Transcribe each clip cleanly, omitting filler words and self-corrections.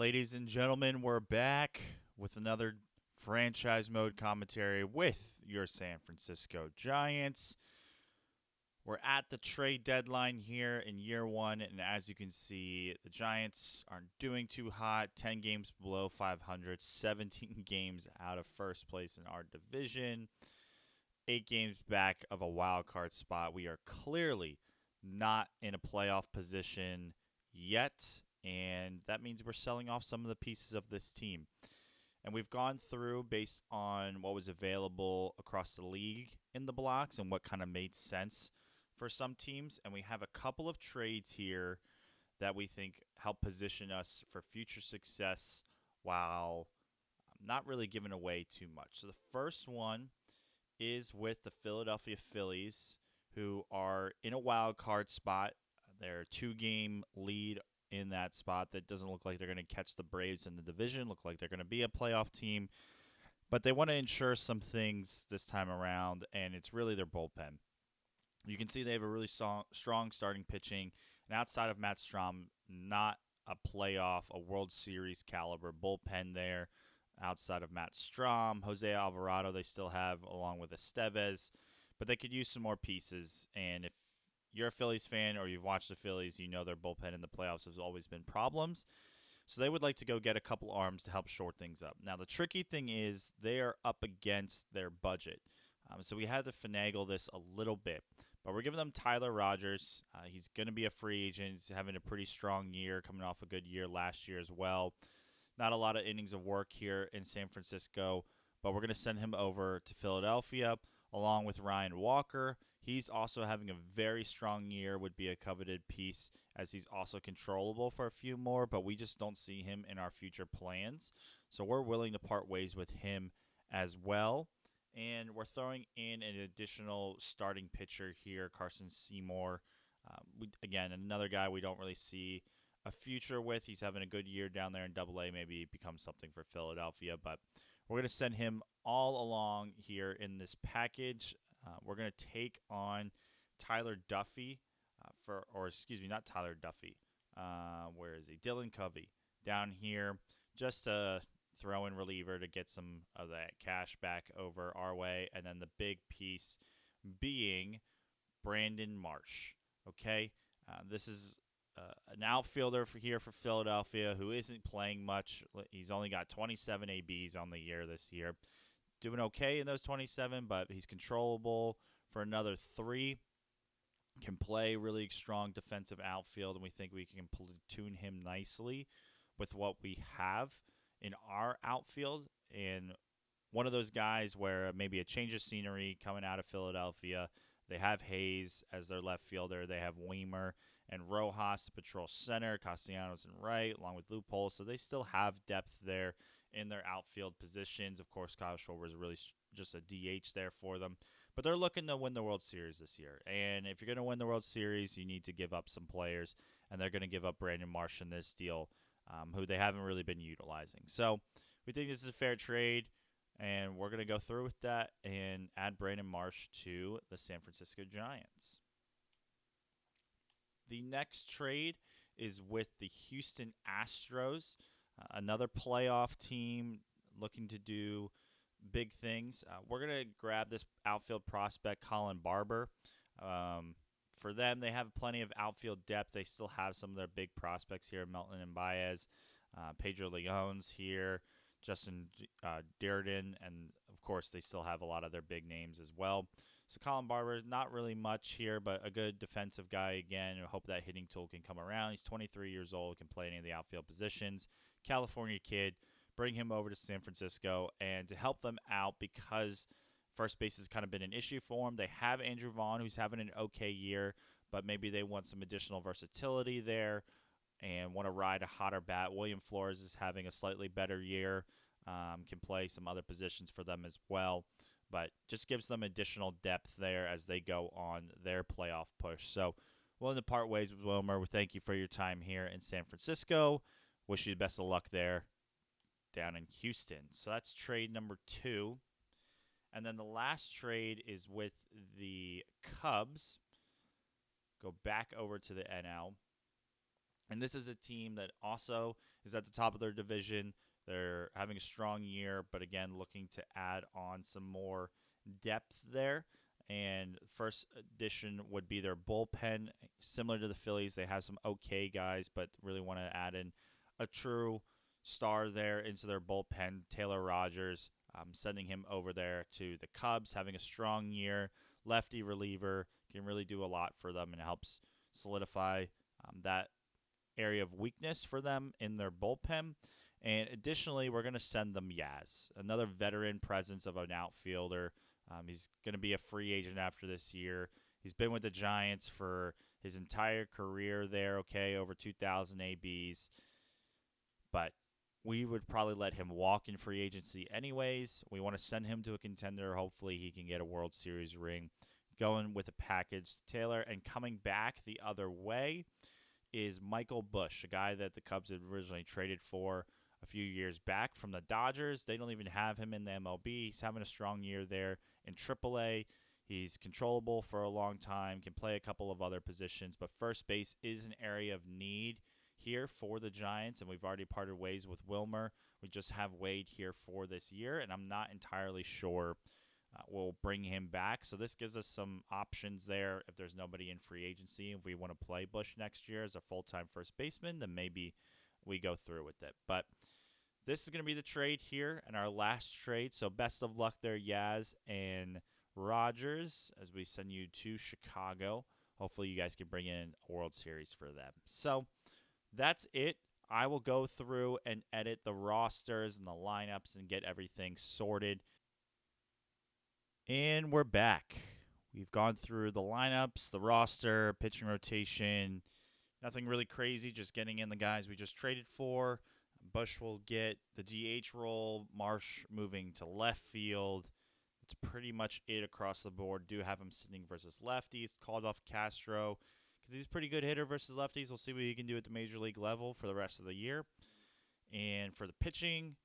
ladies and gentlemen, we're back with another franchise mode commentary with your San Francisco Giants. We're at the trade deadline here in year one, and as you can see, the Giants aren't doing too hot. 10 games below 500, 17 games out of first place in our division, 8 games back of a wild card spot. We are clearly not in a playoff position yet, and that means we're selling off some of the pieces of this team. And we've gone through based on what was available across the league in the blocks and what kind of made sense for some teams. And we have a couple of trades here that we think help position us for future success while not really giving away too much. So the first one is with the Philadelphia Phillies, who are in a wild card spot. They're a 2-game lead in that spot. That doesn't look like they're going to catch the Braves in the division. Look like they're going to be a playoff team. But they want to ensure some things this time around, and it's really their bullpen. You can see they have a really strong starting pitching, and outside of Matt Strom, not a playoff, a World Series caliber bullpen there. Outside of Matt Strom, Jose Alvarado, they still have along with Estevez, but they could use some more pieces. And if you're a Phillies fan or you've watched the Phillies, you know their bullpen in the playoffs has always been problems. So they would like to go get a couple arms to help shore things up. Now, the tricky thing is they are up against their budget. So we had to finagle this a little bit. But we're giving them Tyler Rogers. He's going to be a free agent. He's having a pretty strong year, coming off a good year last year as well. Not a lot of innings of work here in San Francisco, but we're going to send him over to Philadelphia along with Ryan Walker. He's also having a very strong year, would be a coveted piece, as he's also controllable for a few more, but we just don't see him in our future plans. So we're willing to part ways with him as well. And we're throwing in an additional starting pitcher here, Carson Seymour. Again, another guy we don't really see a future with. He's having a good year down there in Double-A. Maybe he becomes something for Philadelphia, but we're going to send him all along here in this package. We're going to take on Tyler Duffy not Tyler Duffy. Where is he? Dylan Covey down here. Just a throw-in reliever to get some of that cash back over our way. And then the big piece being Brandon Marsh. Okay? This is an outfielder here for Philadelphia who isn't playing much. He's only got 27 ABs on the year this year. Doing okay in those 27, but he's controllable for another 3. Can play really strong defensive outfield, and we think we can platoon him nicely with what we have in our outfield. And one of those guys where maybe a change of scenery coming out of Philadelphia. They have Hayes as their left fielder. They have Weimer and Rojas to patrol center, Castellanos and right, along with Loophole. So they still have depth there in their outfield positions. Of course, Kyle Schwarber is really just a DH there for them. But they're looking to win the World Series this year. And if you're going to win the World Series, you need to give up some players. And they're going to give up Brandon Marsh in this deal, who they haven't really been utilizing. So we think this is a fair trade. And we're going to go through with that and add Brandon Marsh to the San Francisco Giants. The next trade is with the Houston Astros, another playoff team looking to do big things. We're going to grab this outfield prospect, Colin Barber. For them, they have plenty of outfield depth. They still have some of their big prospects here, Melton and Baez, Pedro Leones here, Justin Dearden, and of course they still have a lot of their big names as well. So Colin Barber, not really much here, but a good defensive guy again. I hope that hitting tool can come around. He's 23 years old, can play any of the outfield positions. California kid. Bring him over to San Francisco, and to help them out because first base has kind of been an issue for them. They have Andrew Vaughn, who's having an okay year, but maybe they want some additional versatility there and want to ride a hotter bat. William Flores is having a slightly better year, can play some other positions for them as well, but just gives them additional depth there as they go on their playoff push. So willing to part ways with Wilmer. We thank you for your time here in San Francisco. Wish you the best of luck there down in Houston. So that's trade number 2. And then the last trade is with the Cubs. Go back over to the NL. And this is a team that also is at the top of their division. They're having a strong year, but again, looking to add on some more depth there. And first addition would be their bullpen. Similar to the Phillies, they have some okay guys, but really want to add in a true star there into their bullpen. Taylor Rogers, sending him over there to the Cubs, having a strong year. Lefty reliever, can really do a lot for them and helps solidify that area of weakness for them in their bullpen. And additionally, we're going to send them Yaz, another veteran presence of an outfielder. He's going to be a free agent after this year. He's been with the Giants for his entire career there, okay, over 2,000 ABs. But we would probably let him walk in free agency anyways. We want to send him to a contender. Hopefully he can get a World Series ring. Going with a package to Taylor. And coming back the other way is Michael Busch, a guy that the Cubs had originally traded for a few years back from the Dodgers. They don't even have him in the MLB. He's having a strong year there in AAA. He's controllable for a long time, can play a couple of other positions, but first base is an area of need here for the Giants, and we've already parted ways with Wilmer. We just have Wade here for this year, and I'm not entirely sure we'll bring him back. So this gives us some options there if there's nobody in free agency. If we want to play Busch next year as a full-time first baseman, then maybe we go through with it. But this is going to be the trade here and our last trade. So best of luck there, Yaz and Rogers, as we send you to Chicago. Hopefully you guys can bring in a World Series for them. So that's it. I will go through and edit the rosters and the lineups and get everything sorted. And we're back. We've gone through the lineups, the roster, pitching rotation. Nothing really crazy, just getting in the guys we just traded for. Busch will get the DH role. Marsh moving to left field. That's pretty much it across the board. Do have him sitting versus lefties. Called off Castro because he's a pretty good hitter versus lefties. We'll see what he can do at the major league level for the rest of the year. And for the pitching,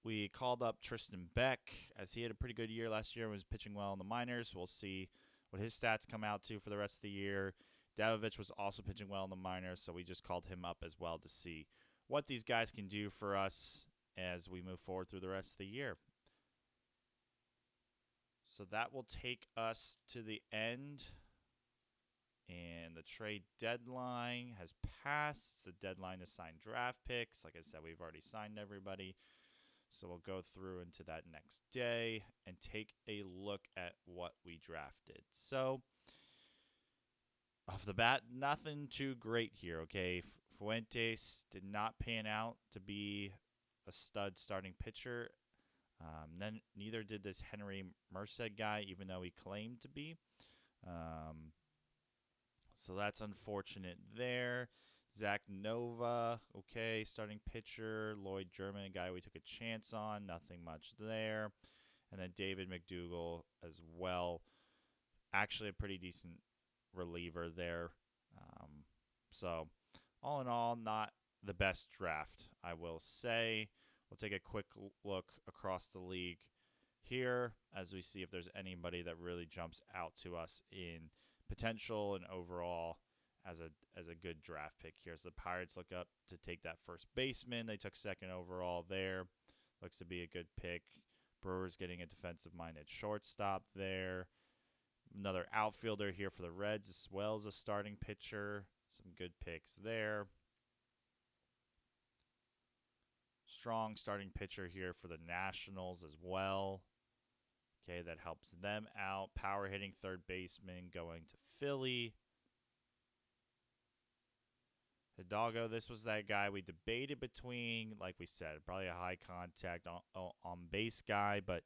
we called up Tristan Beck, as he had a pretty good year last year and was pitching well in the minors. We'll see what his stats come out to for the rest of the year. Davovich was also pitching well in the minors, so we just called him up as well to see what these guys can do for us as we move forward through the rest of the year. So that will take us to the end. And the trade deadline has passed. It's the deadline to sign draft picks. Like I said, we've already signed everybody. So we'll go through into that next day and take a look at what we drafted. So off the bat, nothing too great here, okay? Fuentes did not pan out to be a stud starting pitcher. Then neither did this Henry Merced guy, even though he claimed to be. So that's unfortunate there. Zach Nova, okay, starting pitcher. Lloyd German, a guy we took a chance on. Nothing much there. And then David McDougall as well. Actually a pretty decent reliever there. So all in all, not the best draft, I will say. We'll take a quick look across the league here as we see if there's anybody that really jumps out to us in potential and overall as a good draft pick here. So the Pirates look up to take that first baseman. They took second overall there. Looks to be a good pick. Brewers getting a defensive-minded shortstop there. Another outfielder here for the Reds as well as a starting pitcher. Some good picks there. Strong starting pitcher here for the Nationals as well. Okay, that helps them out. Power hitting third baseman going to Philly. Hidalgo, this was that guy we debated between, like we said, probably a high contact on base guy, but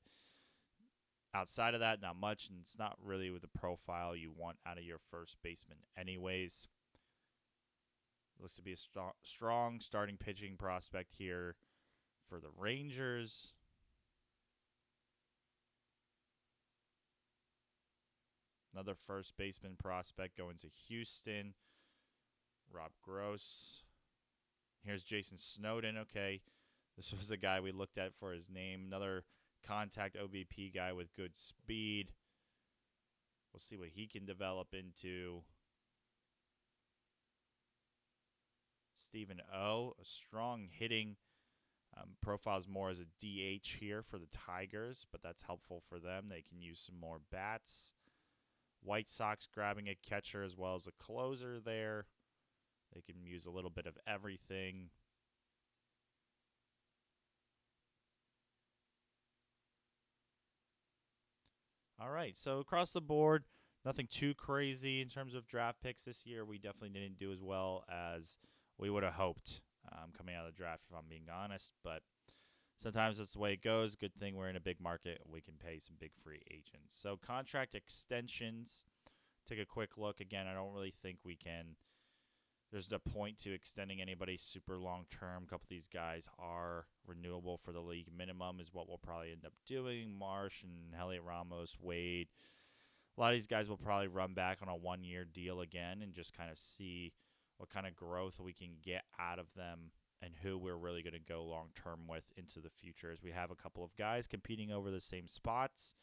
outside of that, not much, and it's not really with the profile you want out of your first baseman anyways. Looks to be a strong starting pitching prospect here for the Rangers. Another first baseman prospect going to Houston. Rob Gross. Here's Jason Snowden. Okay, this was a guy we looked at for his name. Another contact OBP guy with good speed. We'll see what he can develop into. Stephen O, a strong hitting profiles more as a DH here for the Tigers, but that's helpful for them. They can use some more bats. White Sox grabbing a catcher as well as a closer there. They can use a little bit of everything. All right, so across the board, nothing too crazy in terms of draft picks this year. We definitely didn't do as well as we would have hoped coming out of the draft, if I'm being honest. But sometimes that's the way it goes. Good thing we're in a big market. We can pay some big free agents. So contract extensions, take a quick look. Again, I don't really think we can. There's a point to extending anybody super long term. A couple of these guys are renewable for the league minimum, is what we'll probably end up doing. Marsh and Heliot Ramos, Wade. A lot of these guys will probably run back on a 1-year deal again and just kind of see what kind of growth we can get out of them and who we're really going to go long term with into the future. As we have a couple of guys competing over the same spots,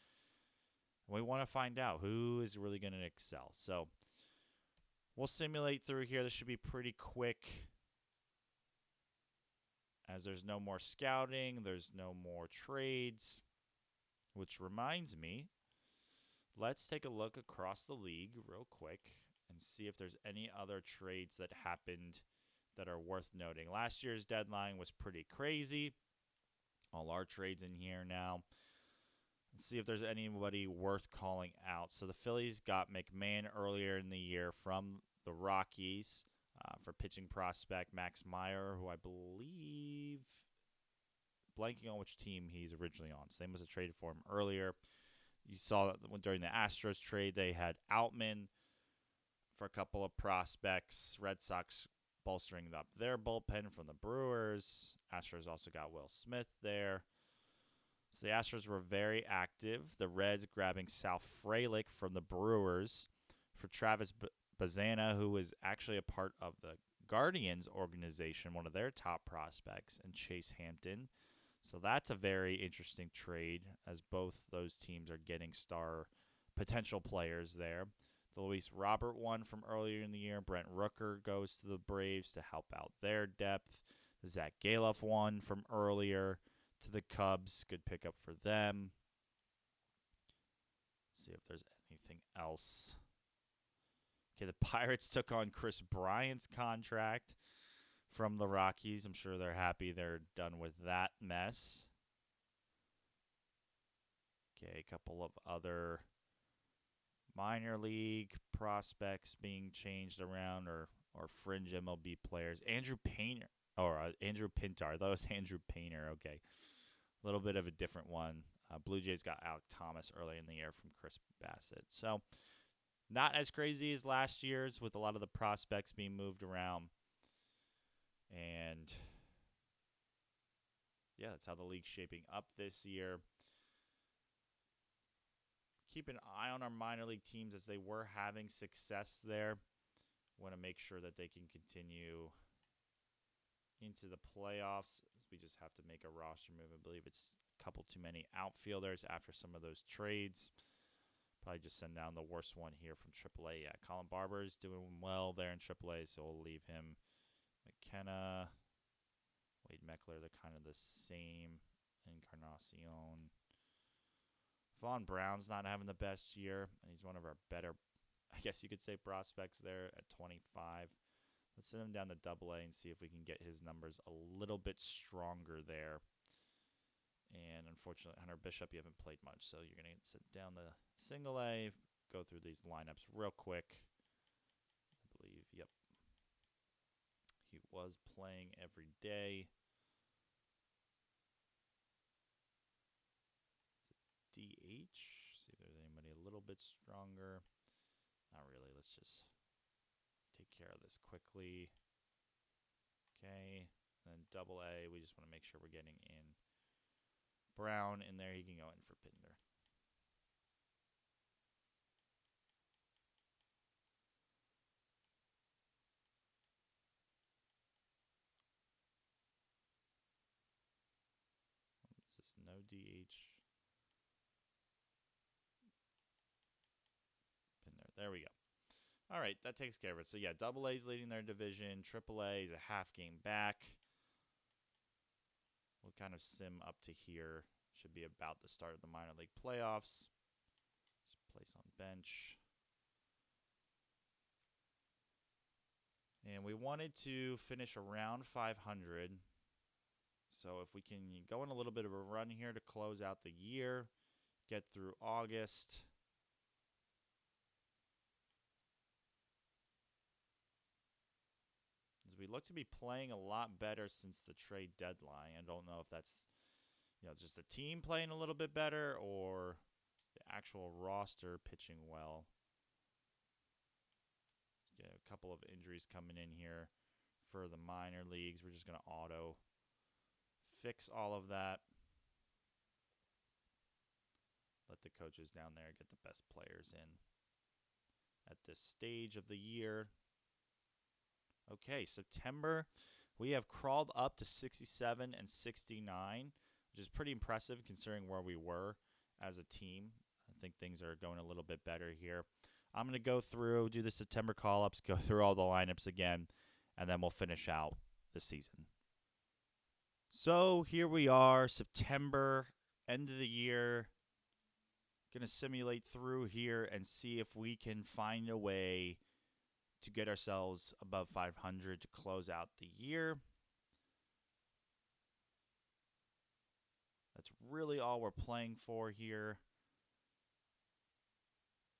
we want to find out who is really going to excel. So we'll simulate through here. This should be pretty quick, as there's no more scouting, there's no more trades, which reminds me, let's take a look across the league real quick and see if there's any other trades that happened that are worth noting. Last year's deadline was pretty crazy. All our trades in here now. Let's see if there's anybody worth calling out. So the Phillies got McMahon earlier in the year from the Rockies for pitching prospect Max Meyer, who I believe, blanking on which team he's originally on. So they must have traded for him earlier. You saw that during the Astros trade, they had Outman for a couple of prospects. Red Sox bolstering up their bullpen from the Brewers. Astros also got Will Smith there. So the Astros were very active. The Reds grabbing Sal Frelick from the Brewers for Travis Bazana, who was actually a part of the Guardians organization, one of their top prospects, and Chase Hampton. So that's a very interesting trade, as both those teams are getting star potential players there. The Luis Robert one from earlier in the year. Brent Rooker goes to the Braves to help out their depth. The Zach Galef one from earlier to the Cubs. Good pickup for them. See if there's anything else. Okay, the Pirates took on Chris Bryant's contract from the Rockies. I'm sure they're happy they're done with that mess. Okay, a couple of other minor league prospects being changed around, or fringe MLB players. Andrew Painter, or Andrew Pintar. That was Andrew Painter. Okay, a little bit of a different one. Blue Jays got Alec Thomas early in the year from Chris Bassett. So not as crazy as last year's, with a lot of the prospects being moved around. And yeah, that's how the league's shaping up this year. Keep an eye on our minor league teams, as they were having success there. Want to make sure that they can continue into the playoffs. We just have to make a roster move. I believe it's a couple too many outfielders after some of those trades. Probably just send down the worst one here from AAA. Yeah, Colin Barber is doing well there in AAA, so we'll leave him. McKenna, Wade Meckler, they're kind of the same. Encarnacion. Vaughn Brown's not having the best year, and he's one of our better, I guess you could say, prospects there at 25. Let's send him down to AA and see if we can get his numbers a little bit stronger there. And unfortunately, Hunter Bishop, you haven't played much, so you're going to get sent down to single A. Go through these lineups real quick. I believe, yep. He was playing every day. DH. See if there's anybody a little bit stronger. Not really. Let's just take care of this quickly. Okay. And then AA, we just want to make sure we're getting in Brown in there. He can go in for Pinder. This is no DH. Pinder. There we go. All right, that takes care of it. So yeah, Double A's leading their division. Triple A is a half game back. We'll kind of sim up to here. Should be about the start of the minor league playoffs. Just place on bench. And we wanted to finish around 500. So if we can go on a little bit of a run here to close out the year, get through August. As we look to be playing a lot better since the trade deadline. I don't know if that's just the team playing a little bit better or the actual roster pitching well. Get a couple of injuries coming in here for the minor leagues. We're just going to auto fix all of that. Let the coaches down there get the best players in at this stage of the year. Okay, September, we have crawled up to 67 and 69, which is pretty impressive considering where we were as a team. I think things are going a little bit better here. I'm going to go through, do the September call-ups, go through all the lineups again, and then we'll finish out the season. So here we are, September, end of the year. Going to simulate through here and see if we can find a way to get ourselves above 500 to close out the year. That's really all we're playing for here.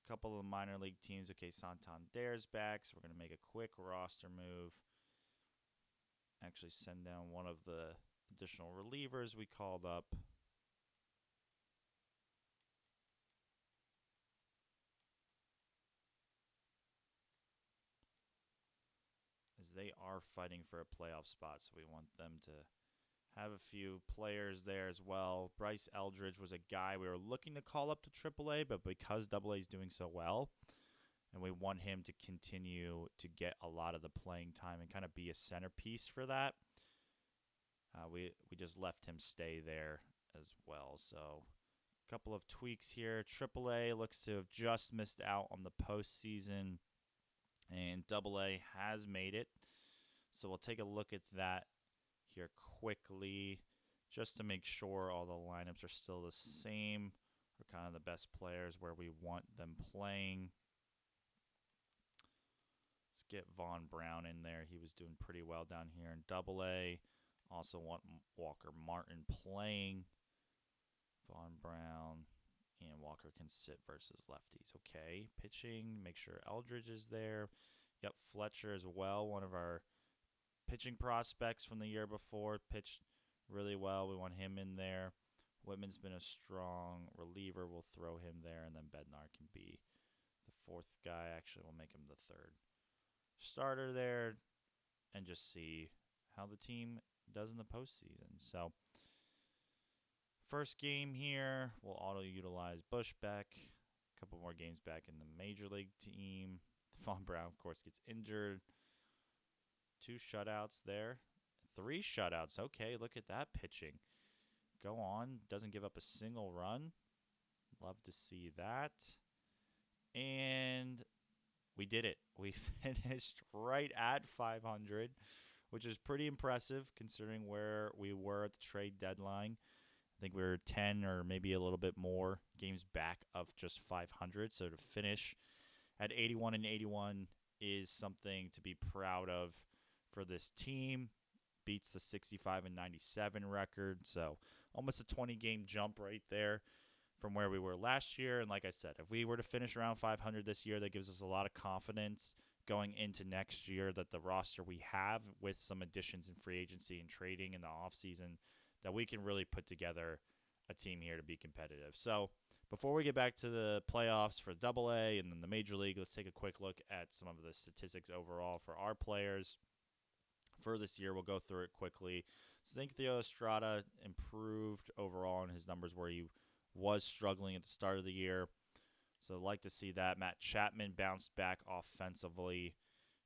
A couple of the minor league teams. Okay, Santander's back, so we're going to make a quick roster move. Actually send down one of the additional relievers we called up. As they are fighting for a playoff spot, so we want them to have a few players there as well. Bryce Eldridge was a guy we were looking to call up to AAA, but because AA is doing so well, and we want him to continue to get a lot of the playing time and kind of be a centerpiece for that, we just left him stay there as well. So a couple of tweaks here. AAA looks to have just missed out on the postseason, and AA has made it. So we'll take a look at that here quickly just to make sure all the lineups are still the same for kind of the best players where we want them playing. Let's get Vaughn Brown in there. He was doing pretty well down here in AA. Also want Walker Martin playing. Vaughn Brown and Walker can sit versus lefties. Okay, pitching, make sure Eldridge is there. Yep, Fletcher as well, one of our pitching prospects from the year before, pitched really well. We want him in there. Whitman's been a strong reliever. We'll throw him there, and then Bednar can be the fourth guy. Actually, we'll make him the third starter there and just see how the team does in the postseason. So first game here, we'll auto-utilize Bushbeck. A couple more games back in the Major League team. Vaughn Brown, of course, gets injured. 2 shutouts there. 3 shutouts. Okay, look at that pitching. Go on. Doesn't give up a single run. Love to see that. And we did it. We finished right at 500, which is pretty impressive considering where we were at the trade deadline. I think we were 10 or maybe a little bit more games back of just 500. So to finish at 81 and 81 is something to be proud of for this team. Beats the 65 and 97 record. So almost a 20-game jump right there from where we were last year. And like I said, if we were to finish around 500 this year, that gives us a lot of confidence going into next year that the roster we have with some additions in free agency and trading in the offseason, that we can really put together a team here to be competitive. So before we get back to the playoffs for AA and then the Major League, let's take a quick look at some of the statistics overall for our players for this year. We'll go through it quickly. So I think Theo Estrada improved overall in his numbers where he was struggling at the start of the year. So I'd like to see that. Matt Chapman bounced back offensively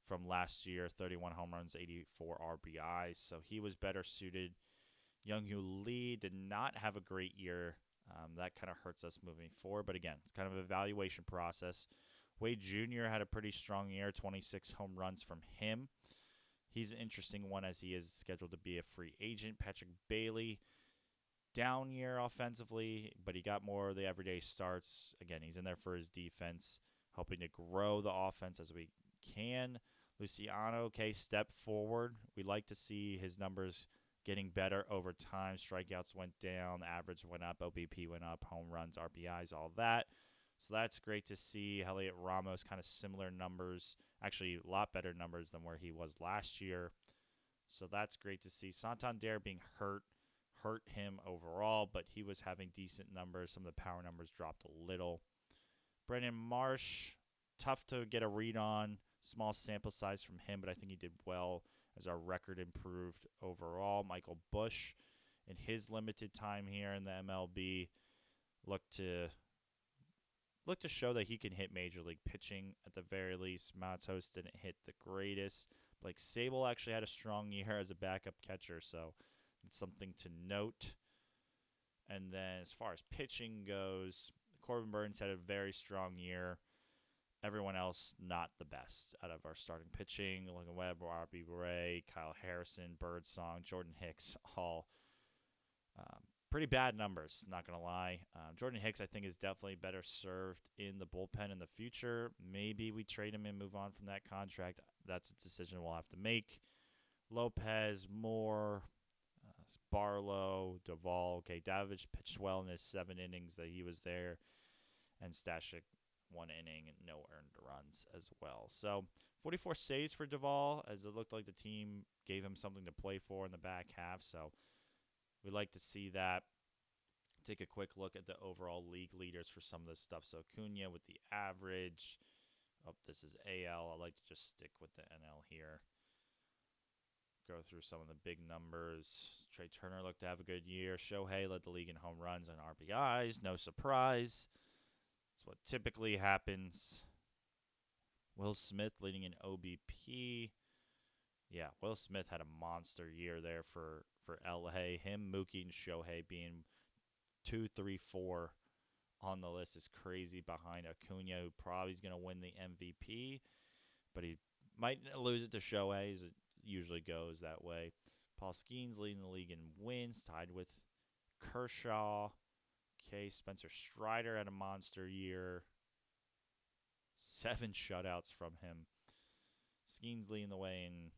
from last year, 31 home runs, 84 RBIs. So he was better suited. Young-Hoo Lee did not have a great year. That kind of hurts us moving forward. But again, it's kind of an evaluation process. Wade Jr. had a pretty strong year, 26 home runs from him. He's an interesting one as he is scheduled to be a free agent. Patrick Bailey, down year offensively, but he got more of the everyday starts. Again, he's in there for his defense, hoping to grow the offense as we can. Luciano, okay, step forward. We like to see his numbers getting better over time. Strikeouts went down, average went up, OBP went up, home runs, RBIs, all that. So that's great to see. Heliot Ramos, kind of similar numbers, actually a lot better numbers than where he was last year. So that's great to see. Santander being hurt him overall, but he was having decent numbers. Some of the power numbers dropped a little. Brandon Marsh, tough to get a read on. Small sample size from him, but I think he did well as our record improved overall. Michael Busch, in his limited time here in the MLB, looked to show that he can hit major league pitching at the very least. Matos didn't hit the greatest. Blake Sable actually had a strong year as a backup catcher, so it's something to note. And then as far as pitching goes, Corbin Burns had a very strong year. Everyone else not the best out of our starting pitching. Logan Webb, Robbie Ray, Kyle Harrison, Birdsong, Jordan Hicks, all pretty bad numbers, not going to lie. Jordan Hicks, I think, is definitely better served in the bullpen in the future. Maybe we trade him and move on from that contract. That's a decision we'll have to make. Lopez, Moore, Barlow, Duvall. Okay, Davich pitched well in his 7 innings that he was there. And Stashik, 1 inning and no earned runs as well. So 44 saves for Duvall, as it looked like the team gave him something to play for in the back half. So we like to see that. Take a quick look at the overall league leaders for some of this stuff. So Cunha with the average. Oh, this is AL. I like to just stick with the NL here. Go through some of the big numbers. Trey Turner looked to have a good year. Shohei led the league in home runs and RBIs. No surprise. That's what typically happens. Will Smith leading in OBP. Yeah, Will Smith had a monster year there for LA. Him, Mookie, and Shohei being 2, 3, 4 on the list is crazy behind Acuna, who probably is going to win the MVP. But he might lose it to Shohei, as it usually goes that way. Paul Skeens leading the league in wins, tied with Kershaw. Okay, Spencer Strider had a monster year. 7 shutouts from him. Skeens leading the way in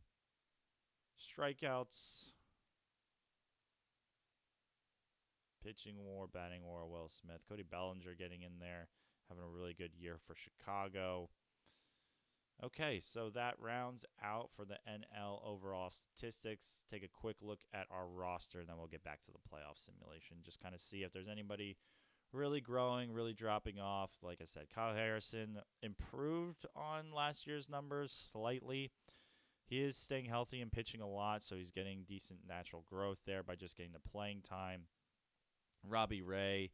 strikeouts. Pitching war, batting war, Will Smith. Cody Bellinger getting in there, having a really good year for Chicago. Okay, so that rounds out for the NL overall statistics. Take a quick look at our roster, and then we'll get back to the playoff simulation. Just kind of see if there's anybody really growing, really dropping off. Like I said, Kyle Harrison improved on last year's numbers slightly. He is staying healthy and pitching a lot, so he's getting decent natural growth there by just getting the playing time. Robbie Ray,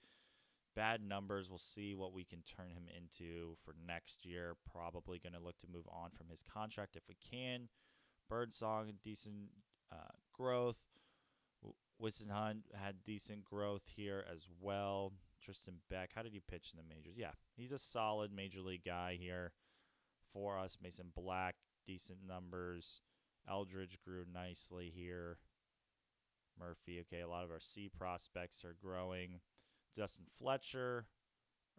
bad numbers. We'll see what we can turn him into for next year. Probably going to look to move on from his contract if we can. Birdsong, decent growth. Wiston Hunt had decent growth here as well. Tristan Beck, how did he pitch in the majors? Yeah, he's a solid major league guy here for us. Mason Black, decent numbers. Eldridge grew nicely here. Murphy, okay, a lot of our C prospects are growing. Justin Fletcher,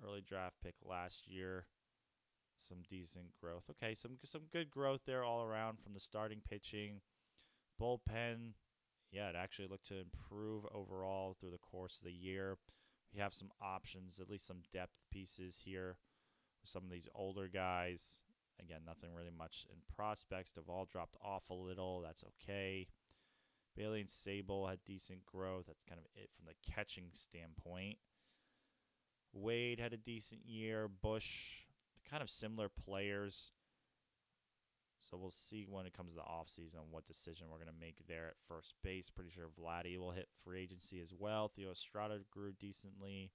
early draft pick last year. Some decent growth. Okay, some good growth there all around from the starting pitching. Bullpen, yeah, it actually looked to improve overall through the course of the year. We have some options, at least some depth pieces here with some of these older guys. Again, nothing really much in prospects. Duvall dropped off a little. That's okay. Bailey and Sable had decent growth. That's kind of it from the catching standpoint. Wade had a decent year. Bush, kind of similar players. So we'll see when it comes to the offseason what decision we're going to make there at first base. Pretty sure Vladdy will hit free agency as well. Theo Estrada grew decently.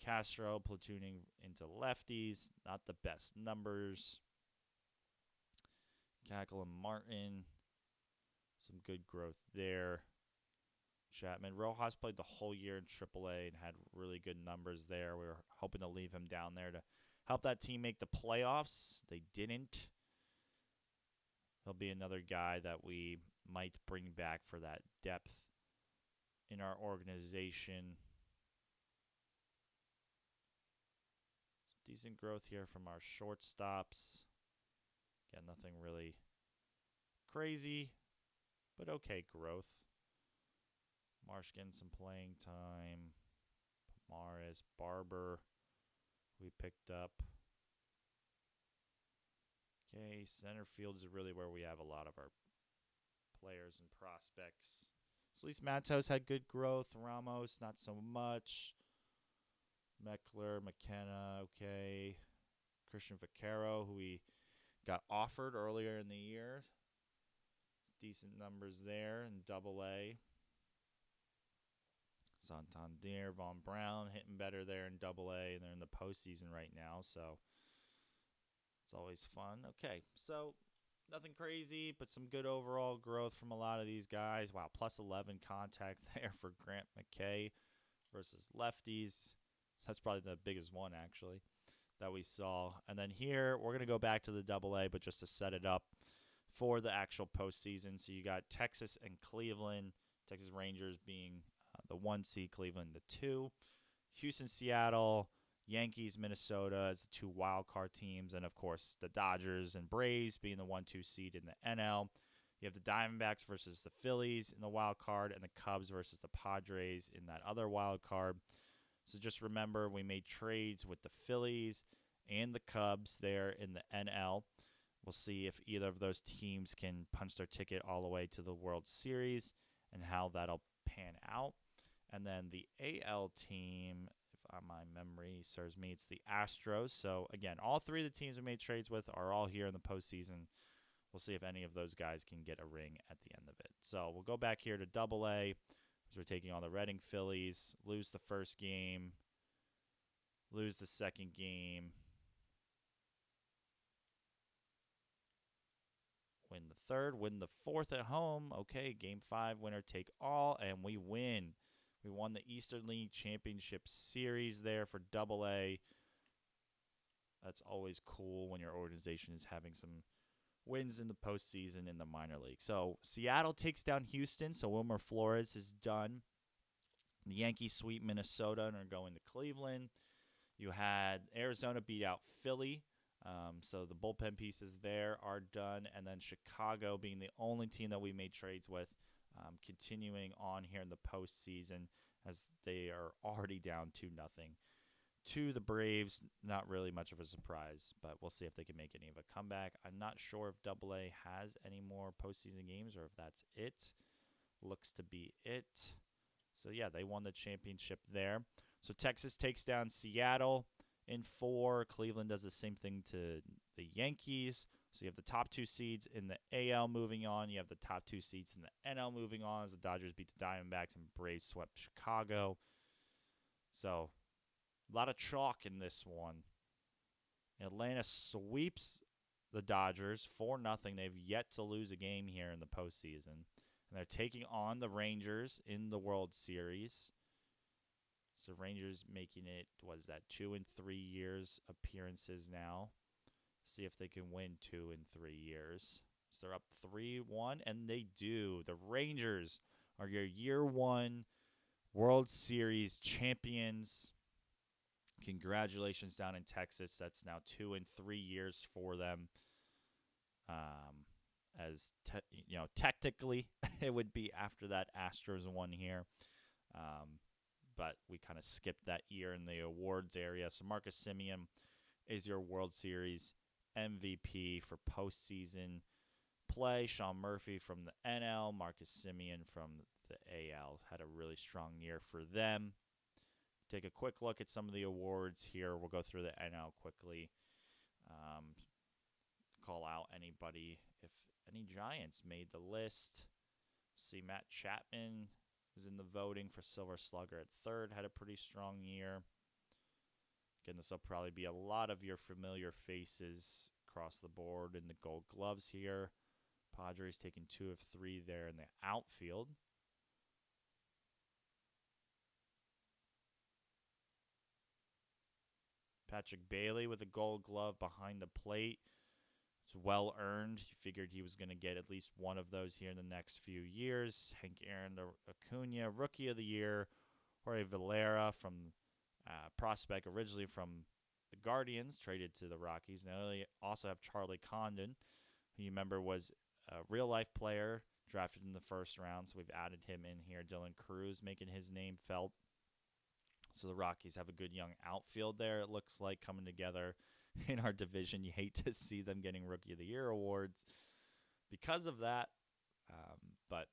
Castro platooning into lefties. Not the best numbers. Cackle and Martin. Some good growth there. Chapman. Rojas played the whole year in AAA and had really good numbers there. We were hoping to leave him down there to help that team make the playoffs. They didn't. He'll be another guy that we might bring back for that depth in our organization. Decent growth here from our shortstops. Again, nothing really crazy, but okay growth. Marsh getting some playing time. Maris, Barber, we picked up. Okay, center field is really where we have a lot of our players and prospects. So at least Matos had good growth. Ramos, not so much. Meckler, McKenna, okay. Christian Vaquero, who we got offered earlier in the year. Decent numbers there in Double A. Santander, Von Brown hitting better there in Double A, and they're in the postseason right now, so it's always fun. Okay, so nothing crazy, but some good overall growth from a lot of these guys. Wow, plus 11 contact there for Grant McKay versus lefties. That's probably the biggest one, actually, that we saw. And then here, we're going to go back to the Double A, but just to set it up for the actual postseason. So you got Texas and Cleveland, Texas Rangers being the 1 seed, Cleveland the 2. Houston, Seattle, Yankees, Minnesota as the 2 wild card teams. And, of course, the Dodgers and Braves being the 1-2 seed in the NL. You have the Diamondbacks versus the Phillies in the wild card, and the Cubs versus the Padres in that other wild card. So just remember, we made trades with the Phillies and the Cubs there in the NL. We'll see if either of those teams can punch their ticket all the way to the World Series and how that'll pan out. And then the AL team, if my memory serves me, it's the Astros. So, again, all 3 of the teams we made trades with are all here in the postseason. We'll see if any of those guys can get a ring at the end of it. So, we'll go back here to Double A. We're taking on the Reading Phillies, lose the first game, lose the second game, win the third, win the fourth at home. Okay, Game 5, winner take all, and we win. We won the Eastern League Championship Series there for Double A. That's always cool when your organization is having some wins in the postseason in the minor league. So Seattle takes down Houston, so Wilmer Flores is done. The Yankees sweep Minnesota and are going to Cleveland. You had Arizona beat out Philly, so the bullpen pieces there are done. And then Chicago being the only team that we made trades with, continuing on here in the postseason as they are already down 2-0 to the Braves. Not really much of a surprise, but we'll see if they can make any of a comeback. I'm not sure if Double A has any more postseason games or if that's it. Looks to be it. So, yeah, they won the championship there. So, Texas takes down Seattle in 4. Cleveland does the same thing to the Yankees. So, you have the top 2 seeds in the AL moving on. You have the top 2 seeds in the NL moving on as the Dodgers beat the Diamondbacks and Braves swept Chicago. So, a lot of chalk in this one. Atlanta sweeps the Dodgers 4-0. They've yet to lose a game here in the postseason. And they're taking on the Rangers in the World Series. So Rangers making it, 2 in 3 years appearances now. See if they can win 2 in 3 years. So they're up 3-1, and they do. The Rangers are your year 1 World Series champions. Congratulations down in Texas. That's now 2 in 3 years for them. Technically, it would be after that Astros one here. But we kind of skipped that year in the awards area. So Marcus Semien is your World Series MVP for postseason play. Sean Murphy from the NL, Marcus Semien from the AL had a really strong year for them. Take a quick look at some of the awards here. We'll go through the NL quickly. Call out anybody if any Giants made the list. See, Matt Chapman was in the voting for Silver Slugger at 3rd. Had a pretty strong year. Again, this will probably be a lot of your familiar faces across the board in the Gold Gloves here. Padres taking 2 of 3 there in the outfield. Patrick Bailey with a Gold Glove behind the plate. It's well earned. You figured he was going to get at least one of those here in the next few years. Hank Aaron Acuna, Rookie of the Year. Jorge Valera from prospect originally from the Guardians, traded to the Rockies. Now they also have Charlie Condon, who you remember was a real-life player drafted in the first round, so we've added him in here. Dylan Cruz making his name felt. So the Rockies have a good young outfield there, it looks like, coming together in our division. You hate to see them getting Rookie of the Year awards because of that, but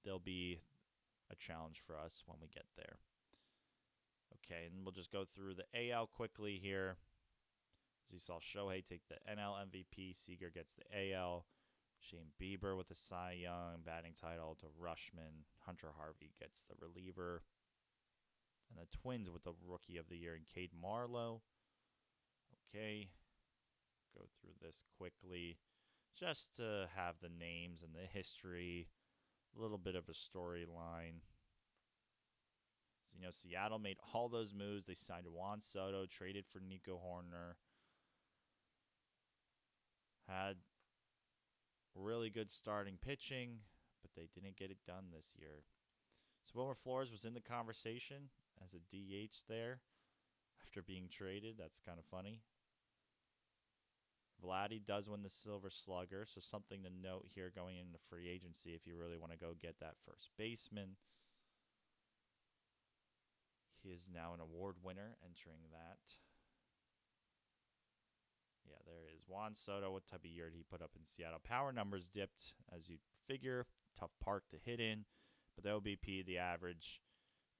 they'll be a challenge for us when we get there. Okay, and we'll just go through the AL quickly here. As you saw Shohei take the NL MVP, Seager gets the AL, Shane Bieber with the Cy Young batting title to Rushman, Hunter Harvey gets the reliever, and the Twins with the Rookie of the Year in Cade Marlowe. Okay, go through this quickly just to have the names and the history, a little bit of a storyline. Seattle made all those moves. They signed Juan Soto, traded for Nico Horner. Had really good starting pitching, but they didn't get it done this year. So Wilmer Flores was in the conversation as a DH there after being traded. That's kind of funny. Vladdy does win the Silver Slugger, so something to note here going into free agency if you really want to go get that first baseman. He is now an award winner entering that. Yeah, there it is. Juan Soto, what type of year did he put up in Seattle? Power numbers dipped, as you'd figure. Tough park to hit in. But the OBP, the average,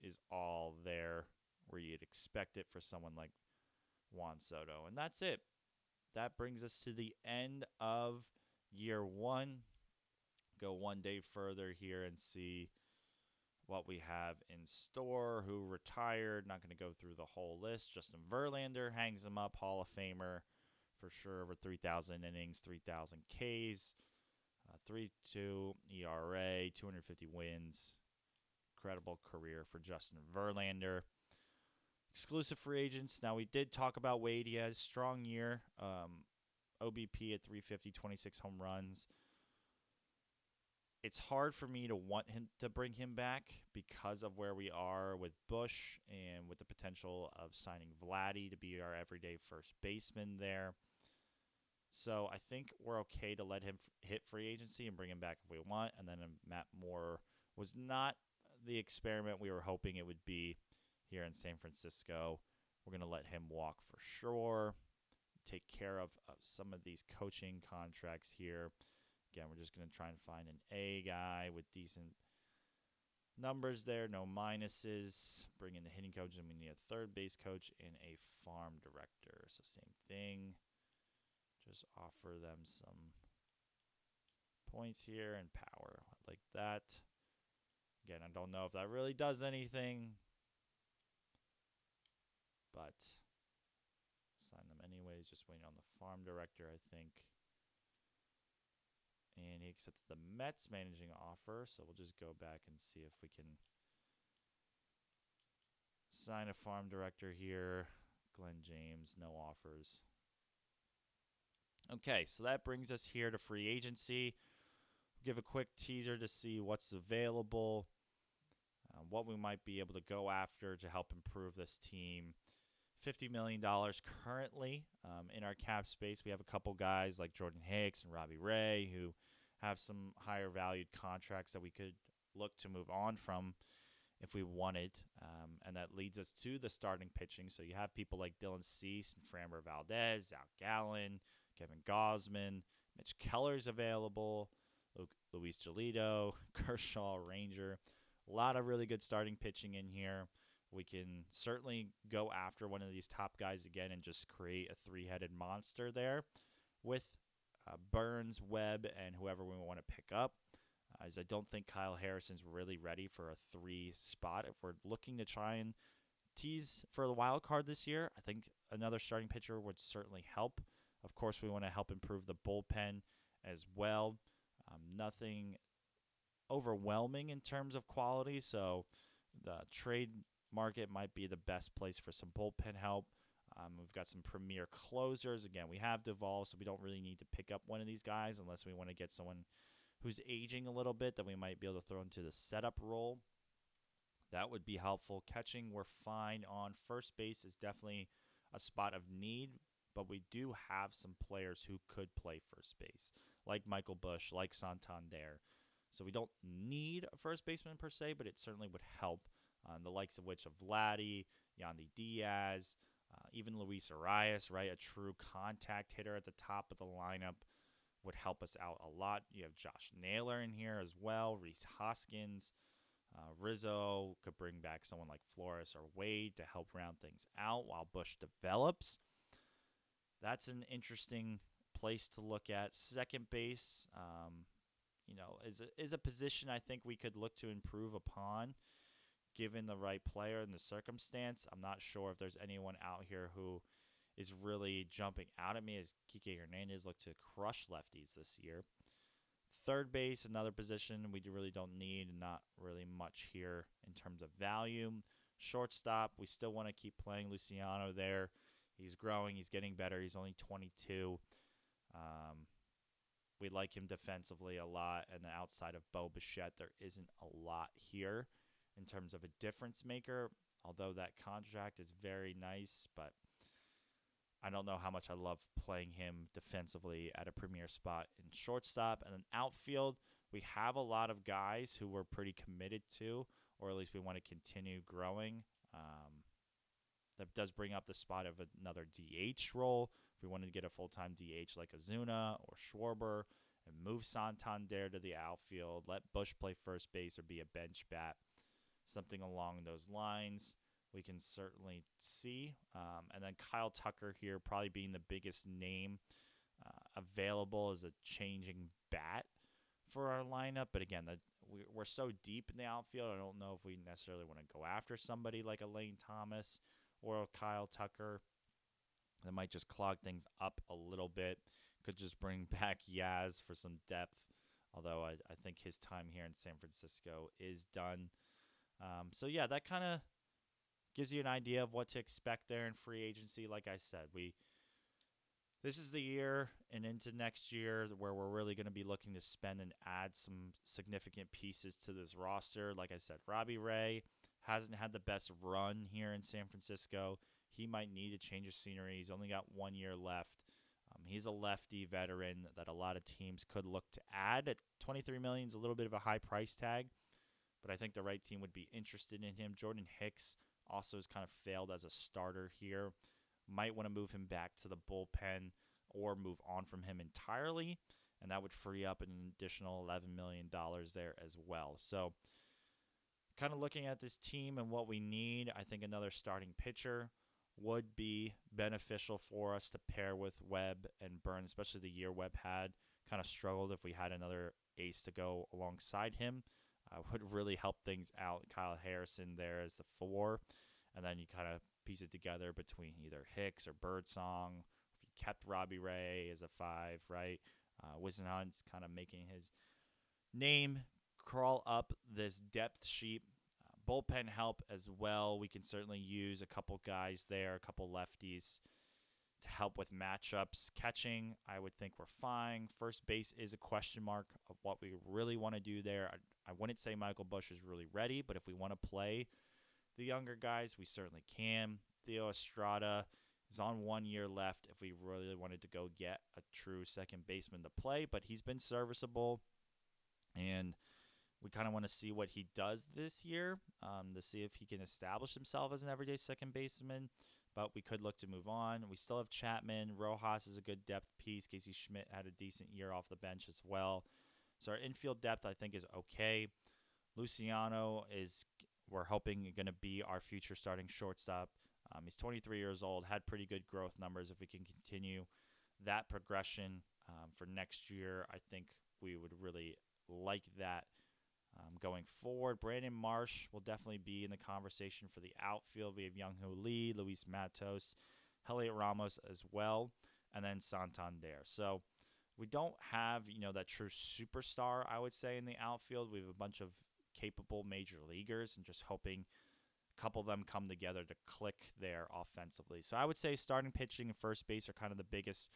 is all there where you'd expect it for someone like Juan Soto. And that's it. That brings us to the end of year one. Go one day further here and see what we have in store, who retired. Not going to go through the whole list. Justin Verlander hangs him up, Hall of Famer for sure, over 3,000 innings, 3,000 Ks, 3.2 ERA, 250 wins. Incredible career for Justin Verlander. Exclusive free agents. Now, we did talk about Wade. He had a strong year. OBP at 350, 26 home runs. It's hard for me to want him to bring him back because of where we are with Bush and with the potential of signing Vladdy to be our everyday first baseman there. So I think we're okay to let him hit free agency and bring him back if we want. And then Matt Moore was not the experiment we were hoping it would be here in San Francisco. We're going to let him walk for sure. Take care of some of these coaching contracts here. Again, we're just going to try and find an A guy with decent numbers there, no minuses. Bring in the hitting coach, and we need a third base coach and a farm director. So same thing. Just offer them some points here and power like that. Again, I don't know if that really does anything, but sign them anyways. Just waiting on the farm director, I think. And he accepted the Mets managing offer, so we'll just go back and see if we can sign a farm director here. Glenn James, no offers. Okay, so that brings us here to free agency. We'll give a quick teaser to see what's available, what we might be able to go after to help improve this team. $50 million currently in our cap space. We have a couple guys like Jordan Hicks and Robbie Ray who have some higher valued contracts that we could look to move on from if we wanted. And that leads us to the starting pitching. So you have people like Dylan Cease and Framber Valdez, Zach Gallen, Kevin Gausman, Mitch Keller's available, Luis Giolito, Kershaw, Ranger. A lot of really good starting pitching in here. We can certainly go after one of these top guys again and just create a three-headed monster there with Burns, Webb, and whoever we want to pick up. As I don't think Kyle Harrison's really ready for a 3 spot. If we're looking to try and tease for the wild card this year, I think another starting pitcher would certainly help. Of course, we want to help improve the bullpen as well. Nothing overwhelming in terms of quality, so the trade market might be the best place for some bullpen help. We've got some premier closers. Again, we have Duvall, so we don't really need to pick up one of these guys unless we want to get someone who's aging a little bit that we might be able to throw into the setup role. That would be helpful. Catching, we're fine on. First base is definitely a spot of need, but we do have some players who could play first base, like Michael Bush, like Santander. So we don't need a first baseman per se, but it certainly would help. The likes of which of Vladdy, Yandy Diaz, even Luis Arias, right? A true contact hitter at the top of the lineup would help us out a lot. You have Josh Naylor in here as well, Reese Hoskins. Rizzo could bring back someone like Flores or Wade to help round things out while Bush develops. That's an interesting place to look at. Second base, is a position I think we could look to improve upon given the right player and the circumstance. I'm not sure if there's anyone out here who is really jumping out at me as Kike Hernandez looked to crush lefties this year. Third base, another position we really don't need, not really much here in terms of value. Shortstop, we still want to keep playing Luciano there. He's growing. He's getting better. He's only 22. We like him defensively a lot, and outside of Bo Bichette, there isn't a lot here in terms of a difference maker, although that contract is very nice, but I don't know how much I love playing him defensively at a premier spot in shortstop. And then outfield, we have a lot of guys who we're pretty committed to, or at least we want to continue growing. That does bring up the spot of another DH role. If we wanted to get a full-time DH like Ozuna or Schwarber and move Santander to the outfield, let Bush play first base or be a bench bat, something along those lines, we can certainly see. And then Kyle Tucker here probably being the biggest name available as a changing bat for our lineup. But again, we're so deep in the outfield, I don't know if we necessarily want to go after somebody like a Lane Thomas or a Kyle Tucker. That might just clog things up a little bit. Could just bring back Yaz for some depth, although I think his time here in San Francisco is done. So yeah, that kind of gives you an idea of what to expect there in free agency. Like I said, this is the year and into next year where we're really going to be looking to spend and add some significant pieces to this roster. Like I said, Robbie Ray hasn't had the best run here in San Francisco. He might need a change of scenery. He's only got 1 year left. He's a lefty veteran that a lot of teams could look to add. At $23 million is a little bit of a high price tag, but I think the right team would be interested in him. Jordan Hicks also has kind of failed as a starter here. Might want to move him back to the bullpen or move on from him entirely, and that would free up an additional $11 million there as well. So kind of looking at this team and what we need, I think another starting pitcher would be beneficial for us to pair with Webb and Burn, especially the year Webb had. Kind of struggled if we had another ace to go alongside him. Would really help things out. Kyle Harrison there as the 4, and then you kind of piece it together between either Hicks or Birdsong. If you kept Robbie Ray as a 5, right? Whisenhunt's kind of making his name crawl up this depth sheet. Bullpen help as well. We can certainly use a couple guys there, a couple lefties to help with matchups. Catching, I would think we're fine. First base is a question mark of what we really want to do there. I wouldn't say Michael Bush is really ready, but if we want to play the younger guys, we certainly can. Theo Estrada is on 1 year left if we really wanted to go get a true second baseman to play, but he's been serviceable, and we kind of want to see what he does this year to see if he can establish himself as an everyday second baseman, but we could look to move on. We still have Chapman. Rojas is a good depth piece. Casey Schmidt had a decent year off the bench as well. So our infield depth, I think, is okay. Luciano is, we're hoping, going to be our future starting shortstop. He's 23 years old, had pretty good growth numbers. If we can continue that progression for next year, I think we would really like that going forward. Brandon Marsh will definitely be in the conversation for the outfield. We have Young-Hoo Lee, Luis Matos, Heliot Ramos as well, and then Santander. So we don't have, that true superstar, I would say, in the outfield. We have a bunch of capable major leaguers and just hoping couple of them come together to click there offensively. So I would say starting pitching and first base are kind of the biggest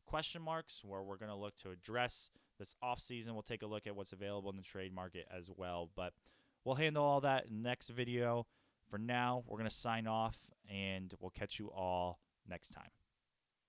question marks where we're going to look to address this offseason. We'll take a look at what's available in the trade market as well. But we'll handle all that in the next video. For now, we're going to sign off, and we'll catch you all next time.